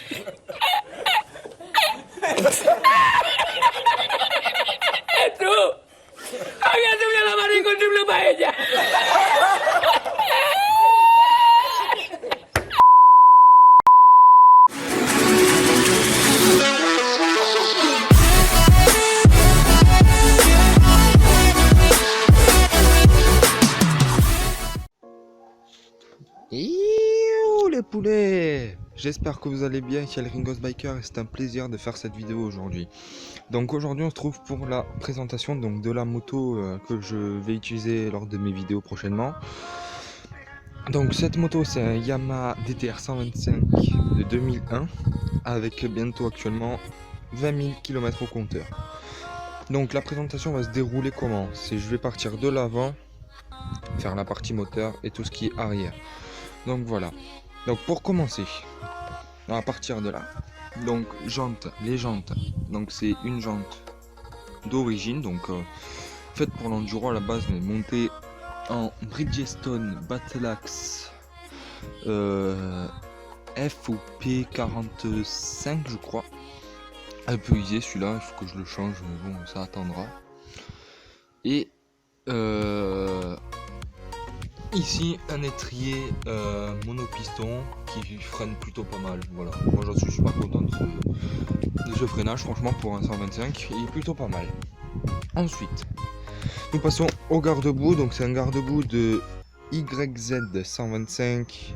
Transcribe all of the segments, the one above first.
Tú, había subido la mano y encontré una paella. Youhou les poulets! J'espère que vous allez bien, ici Ringos Biker et c'est un plaisir de faire cette vidéo aujourd'hui. Donc aujourd'hui on se trouve pour la présentation donc, de la moto que je vais utiliser lors de mes vidéos prochainement. Donc cette moto c'est un Yamaha DTR 125 de 2001 avec bientôt actuellement 20 000 km au compteur. Donc la présentation va se dérouler comment? C'est je vais partir de l'avant, faire la partie moteur et tout ce qui est arrière. Donc voilà, donc pour commencer, on va partir de là. Donc les jantes, donc c'est une jante d'origine, donc faite pour l'enduro à la base, mais montée en Bridgestone Battleaxe F ou P45 je crois. Un peu usé celui-là, il faut que je le change, mais bon ça attendra. Et ici un étrier monopiston qui freine plutôt pas mal. Voilà, moi j'en suis super content de ce freinage, franchement pour un 125 il est plutôt pas mal. Ensuite nous passons au garde-boue, donc c'est un garde-boue de YZ 125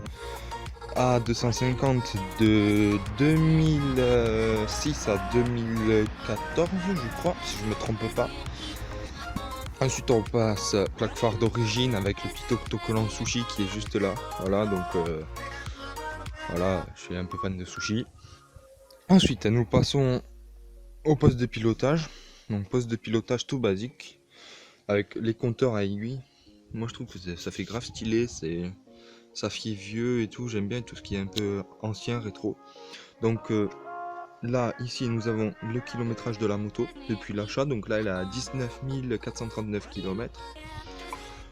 à 250 de 2006 à 2014 je crois, si je me trompe pas. Ensuite on passe plaque phare d'origine avec le petit autocollant sushi qui est juste là. Voilà, donc voilà, je suis un peu fan de sushi. Ensuite nous passons au poste de pilotage. Donc poste de pilotage tout basique avec les compteurs à aiguille. Moi je trouve que ça fait grave stylé, ça fait vieux et tout, j'aime bien tout ce qui est un peu ancien, rétro. Donc là, ici, nous avons le kilométrage de la moto depuis l'achat. Donc là, elle a 19 439 km.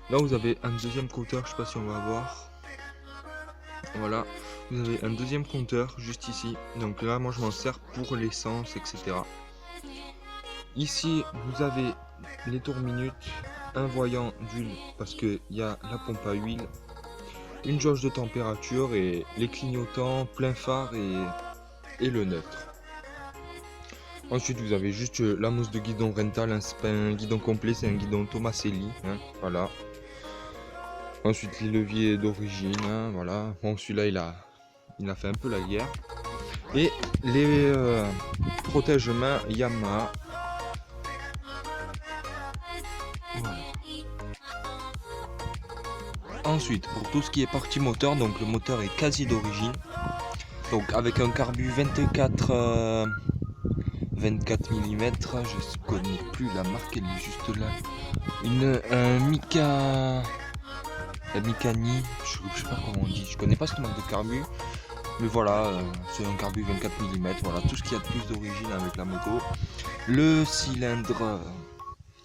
Là, vous avez un deuxième compteur. Je sais pas si on va voir. Voilà. Vous avez un deuxième compteur juste ici. Donc là, moi, je m'en sers pour l'essence, etc. Ici, vous avez les tours minutes, un voyant d'huile parce qu'il y a la pompe à huile, une jauge de température et les clignotants, plein phare et le neutre. Ensuite vous avez juste la mousse de guidon rental, c'est pas un guidon complet, c'est un guidon Tomaselli, hein, voilà. Ensuite les leviers d'origine, hein, voilà. Bon celui-là il a fait un peu la guerre. Et les protège-mains Yamaha. Voilà. Ensuite pour tout ce qui est partie moteur, donc le moteur est quasi d'origine. Donc avec un carbu 24 mm, je connais plus la marque, elle est juste là. Un Mikani, je sais pas comment on dit, je connais pas ce marque de carbu, mais voilà, c'est un carbu 24 mm, voilà tout ce qu'il y a de plus d'origine avec la moto. Le cylindre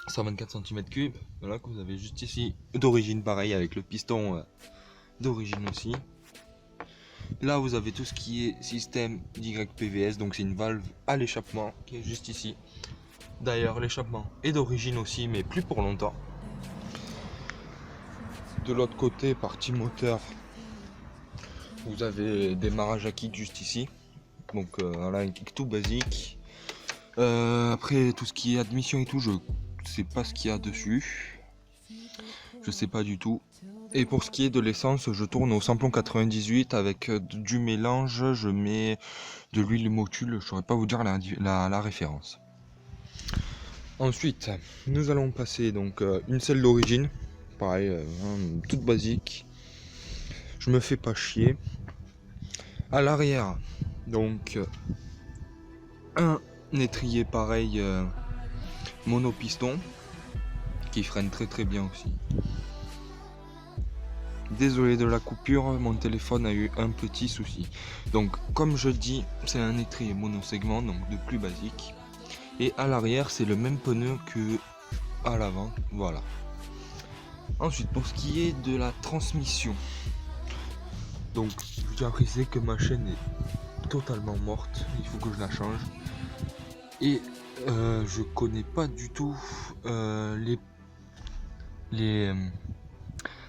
124 cm3, voilà que vous avez juste ici d'origine, pareil avec le piston d'origine aussi. Là vous avez tout ce qui est système YPVS, donc c'est une valve à l'échappement qui est juste ici. D'ailleurs l'échappement est d'origine aussi mais plus pour longtemps. De l'autre côté, partie moteur, vous avez démarrage à kick juste ici. Donc voilà, un kick tout basique. Après tout ce qui est admission et tout, je sais pas ce qu'il y a dessus. Je sais pas du tout. Et pour ce qui est de l'essence, je tourne au samplon 98 avec du mélange, je mets de l'huile Motul, je ne saurais pas vous dire la référence. Ensuite, nous allons passer donc une selle d'origine, pareil, toute basique. Je me fais pas chier. À l'arrière, donc un étrier pareil, monopiston, qui freine très bien aussi. Désolé de la coupure, mon téléphone a eu un petit souci. Donc comme je dis, c'est un étrier monosegment, donc de plus basique. Et à l'arrière, c'est le même pneu que à l'avant, voilà. Ensuite, pour ce qui est de la transmission, donc je tiens à préciser que ma chaîne est totalement morte, il faut que je la change. Et je connais pas du tout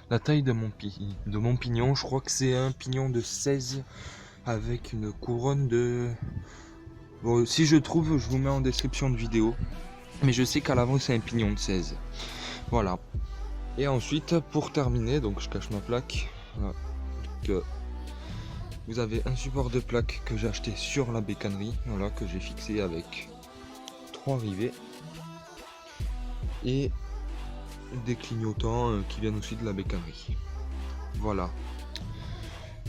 la taille de mon pignon. Je crois que c'est un pignon de 16 avec une couronne de... Bon, si je trouve, je vous mets en description de vidéo. Mais je sais qu'à l'avant c'est un pignon de 16. Voilà. Et ensuite, pour terminer, donc je cache ma plaque. Voilà. Donc, vous avez un support de plaque que j'ai acheté sur la bécannerie. Voilà, que j'ai fixé avec 3 rivets. Et des clignotants qui viennent aussi de la bécannerie. Voilà.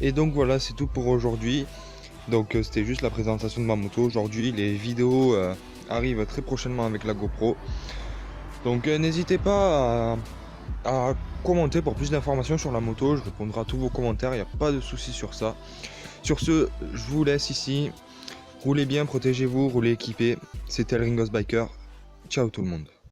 Et donc voilà, c'est tout pour aujourd'hui. Donc c'était juste la présentation de ma moto. Aujourd'hui, les vidéos arrivent très prochainement avec la GoPro. Donc n'hésitez pas à commenter pour plus d'informations sur la moto. Je répondrai à tous vos commentaires, il n'y a pas de souci sur ça. Sur ce, je vous laisse ici. Roulez bien, protégez-vous, roulez équipé. C'était le Ringos Biker. Ciao tout le monde.